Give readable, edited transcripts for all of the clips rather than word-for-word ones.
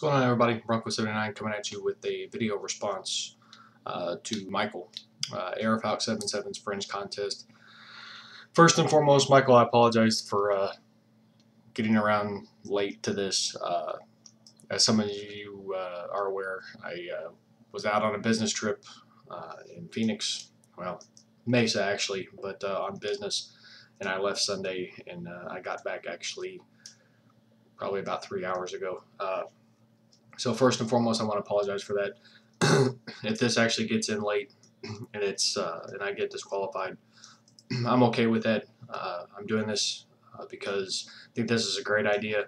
going on, everybody? Bauman299 coming at you with a video response to Michael, ARFALC77'S Fringe Contest. First and foremost, Michael, I apologize for getting around late to this. As some of you are aware, I was out on a business trip in Phoenix, well, Mesa actually, but on business, and I left Sunday, and I got back actually probably about 3 hours ago. So first and foremost, I want to apologize for that. If this actually gets in late and and I get disqualified, I'm okay with that. I'm doing this because I think this is a great idea.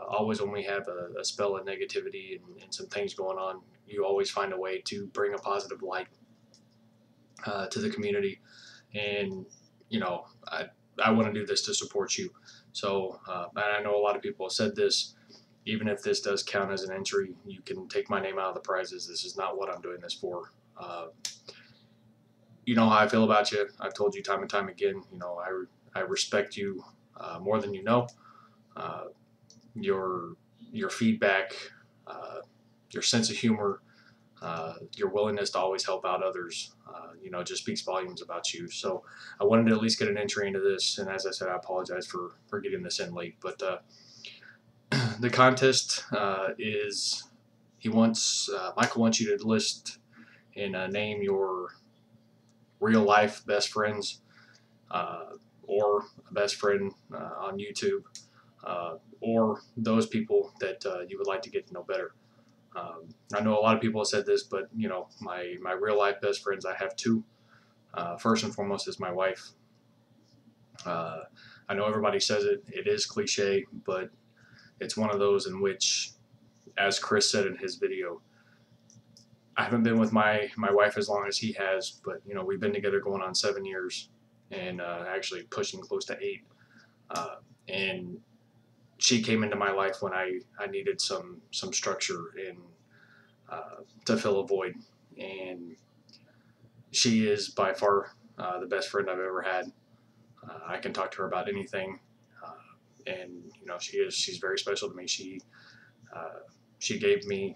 Always when we have a spell of negativity and some things going on, you always find a way to bring a positive light to the community. And you know, I want to do this to support you. So and I know a lot of people have said this. Even if this does count as an entry, you can take my name out of the prizes. This is not what I'm doing this for. You know how I feel about you. I've told you time and time again. You know, I respect you more than you know. Your feedback, your sense of humor, your willingness to always help out others, you know, just speaks volumes about you. So I wanted to at least get an entry into this. And as I said, I apologize for getting this in late. But the contest is Michael wants you to list and name your real life best friends or a best friend on YouTube or those people that you would like to get to know better. I know a lot of people have said this, but you know, my real life best friends, I have two. First and foremost is my wife. I know everybody says it is cliche, but it's one of those in which, as Chris said in his video, I haven't been with my wife as long as he has, but you know, we've been together going on 7 years and actually pushing close to 8. And she came into my life when I needed some structure and to fill a void. And she is by far the best friend I've ever had. I can talk to her about anything. And you know, she's very special to me. She gave me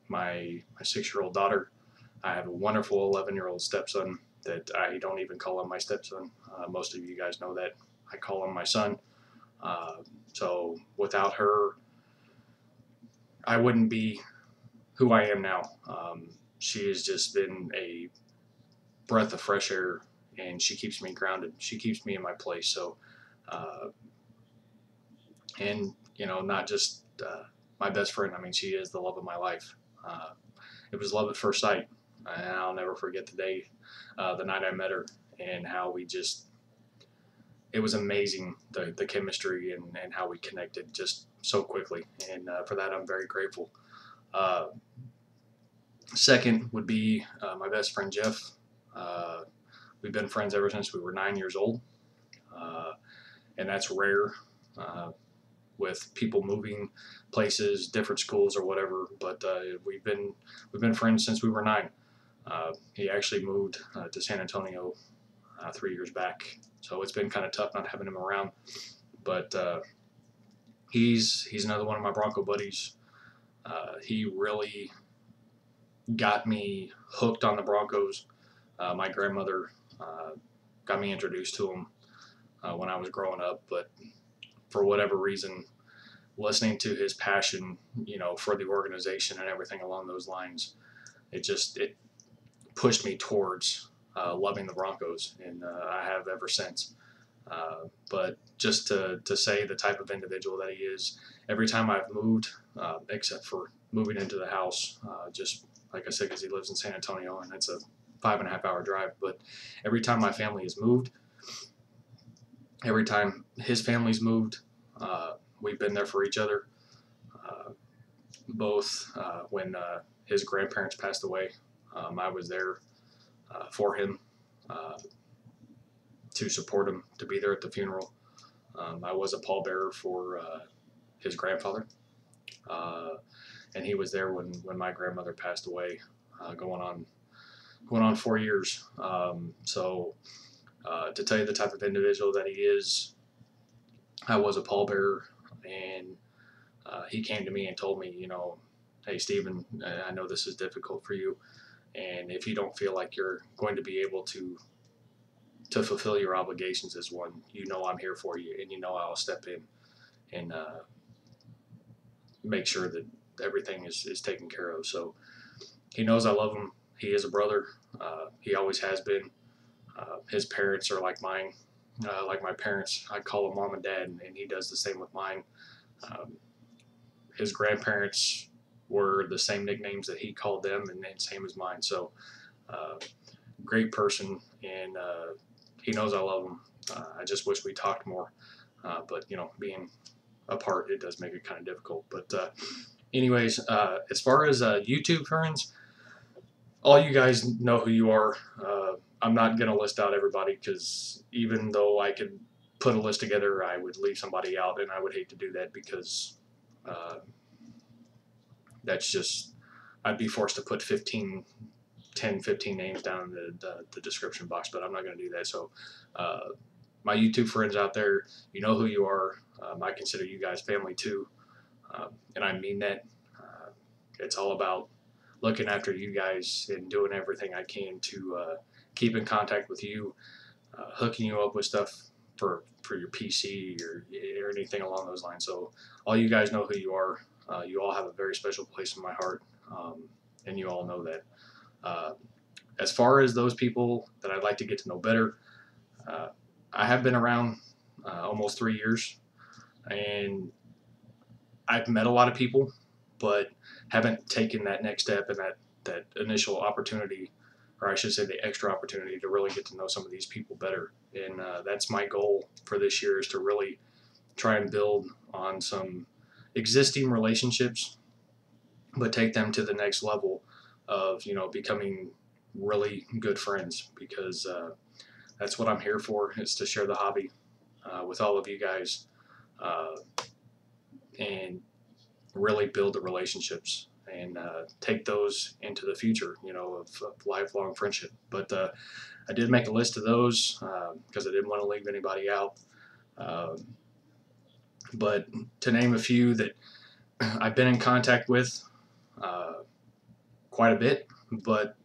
my 6-year-old daughter. I have a wonderful 11-year-old stepson that I don't even call him my stepson. Most of you guys know that. I call him my son. So without her, I wouldn't be who I am now. She has just been a breath of fresh air, and she keeps me grounded. She keeps me in my place. So and you know, not just my best friend. I mean, she is the love of my life. It was love at first sight, and I'll never forget the day, the night I met her, and how it was amazing, the chemistry and how we connected just so quickly, and for that I'm very grateful. Second would be my best friend Jeff. We've been friends ever since we were 9 years old, and that's rare with people moving places, different schools or whatever. But we've been friends since we were 9. He actually moved to San Antonio 3 years back, so it's been kind of tough not having him around. But he's another one of my Bronco buddies. He really got me hooked on the Broncos. My grandmother got me introduced to him when I was growing up, but for whatever reason, listening to his passion, you know, for the organization and everything along those lines, it pushed me towards loving the Broncos, and I have ever since. But just to say the type of individual that he is, every time I've moved, except for moving into the house, just like I said, because he lives in San Antonio and it's a 5.5-hour drive, but every time my family has moved, every time his family's moved, we've been there for each other. Both when his grandparents passed away, I was there for him, to support him, to be there at the funeral. I was a pallbearer for his grandfather, and he was there when my grandmother passed away, going on 4 years. So to tell you the type of individual that he is, I was a pallbearer, and he came to me and told me, you know, hey, Steven, I know this is difficult for you, and if you don't feel like you're going to be able to fulfill your obligations as one, you know I'm here for you, and you know I'll step in and make sure that everything is taken care of. So he knows I love him. He is a brother. He always has been. His parents are like mine, like my parents. I call them mom and dad, and he does the same with mine. His grandparents were the same nicknames that he called them, and same as mine. So great person, and he knows I love him. I just wish we talked more, but you know, being apart, it does make it kind of difficult. But anyways, as far as YouTube friends, all you guys know who you are. I'm not going to list out everybody, because even though I could put a list together, I would leave somebody out, and I would hate to do that, because that's just, I'd be forced to put 10, 15 names down in the description box, but I'm not going to do that. So my YouTube friends out there, you know who you are. I consider you guys family too, and I mean that. It's all about looking after you guys and doing everything I can to keep in contact with you, hooking you up with stuff for your PC or anything along those lines. So all you guys know who you are. You all have a very special place in my heart, and you all know that. As far as those people that I'd like to get to know better, I have been around almost 3 years, and I've met a lot of people, but haven't taken that next step and that initial opportunity, or I should say the extra opportunity, to really get to know some of these people better. And that's my goal for this year, is to really try and build on some existing relationships, but take them to the next level of, you know, becoming really good friends, because that's what I'm here for, is to share the hobby with all of you guys, and really build the relationships and take those into the future, you know, of lifelong friendship. But I did make a list of those because I didn't want to leave anybody out. But to name a few that I've been in contact with quite a bit, but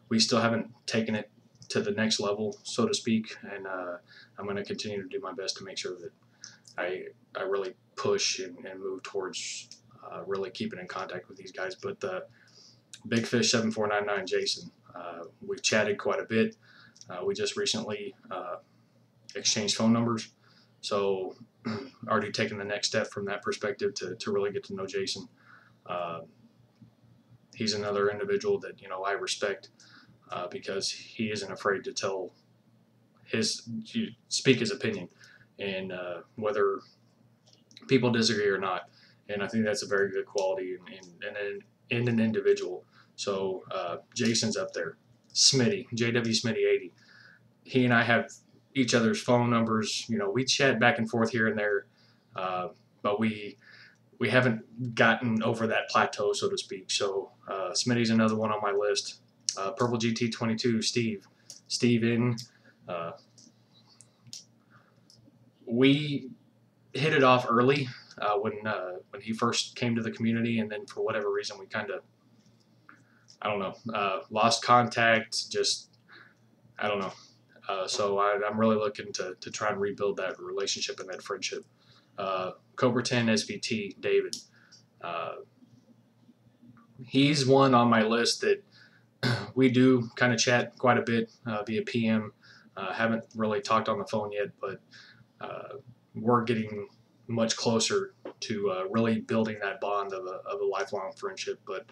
we still haven't taken it to the next level, so to speak. And I'm going to continue to do my best to make sure that I really push and move towards really keeping in contact with these guys. But Big Fish 7499 Jason, we've chatted quite a bit. We just recently exchanged phone numbers, so already taken the next step from that perspective to really get to know Jason. He's another individual that, you know, I respect because he isn't afraid to speak his opinion, and whether people disagree or not. And I think that's a very good quality in an individual. So Jason's up there. Smitty, JW Smitty 80. He and I have each other's phone numbers. You know, we chat back and forth here and there, but we haven't gotten over that plateau, so to speak. So Smitty's another one on my list. Purple GT22 Steven. We hit it off early when he first came to the community, and then for whatever reason we kind of, I don't know, lost contact. Just, I don't know. So I'm really looking to try and rebuild that relationship and that friendship. Cobra 10 SVT David. He's one on my list that we do kind of chat quite a bit via PM. Haven't really talked on the phone yet, but we're getting much closer to really building that bond of a lifelong friendship. But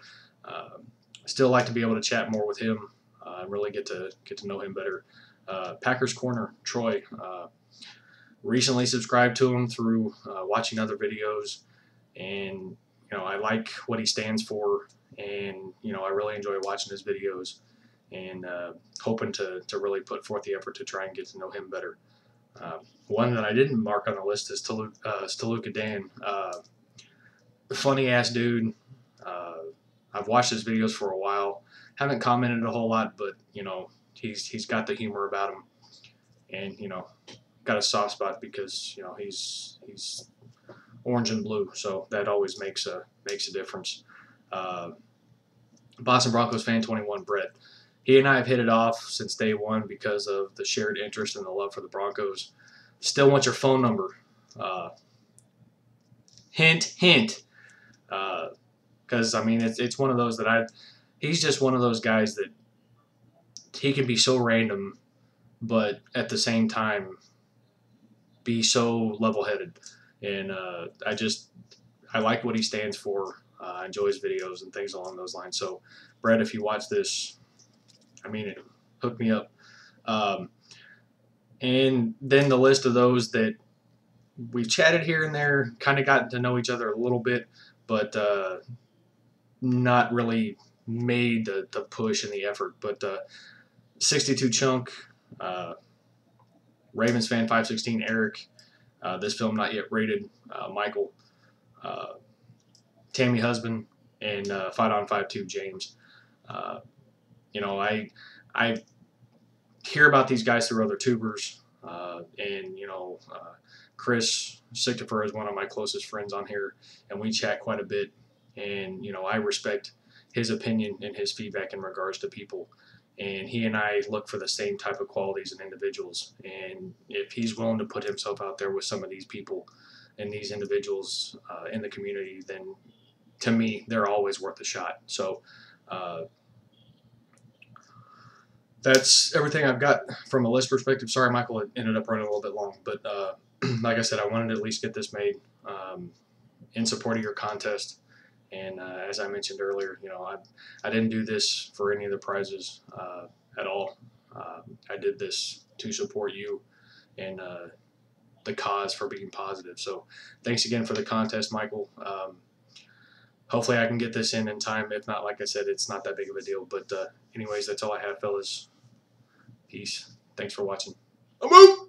still like to be able to chat more with him and really get to know him better. Packers Corner Troy. Recently subscribed to him through watching other videos, and you know, I like what he stands for, and you know, I really enjoy watching his videos, and hoping to really put forth the effort to try and get to know him better. One that I didn't mark on the list is Staluka Dan. Funny ass dude. I've watched his videos for a while. Haven't commented a whole lot, but you know, he's got the humor about him, and you know, got a soft spot because, you know, he's orange and blue, so that always makes a difference. Boston Broncos fan 21, Brett. He and I have hit it off since day one because of the shared interest and the love for the Broncos. Still want your phone number. Hint, hint. Because I mean, it's one of those that he's just one of those guys that he can be so random, but at the same time be so level-headed. And I like what he stands for. I enjoy his videos and things along those lines. So, Brett, if you watch this, I mean it. Hook me up. And then the list of those that we've chatted here and there, kind of gotten to know each other a little bit, but not really made the push and the effort. But 62 Chunk, Ravens fan 516, Eric, this film not yet rated, Michael, Tammy Husband, and 5on52 James. You know, I hear about these guys through other tubers, and you know, Chris Sichtifer is one of my closest friends on here, and we chat quite a bit. And you know, I respect his opinion and his feedback in regards to people. And he and I look for the same type of qualities in individuals. And if he's willing to put himself out there with some of these people and these individuals in the community, then to me, they're always worth a shot. So that's everything I've got from a list perspective. Sorry, Michael, it ended up running a little bit long. But like I said, I wanted to at least get this made in support of your contest. And as I mentioned earlier, you know, I didn't do this for any of the prizes at all. I did this to support you and the cause for being positive. So thanks again for the contest, Michael. Hopefully I can get this in time. If not, like I said, it's not that big of a deal. But anyways, that's all I have, fellas. Peace. Thanks for watching. I'm out!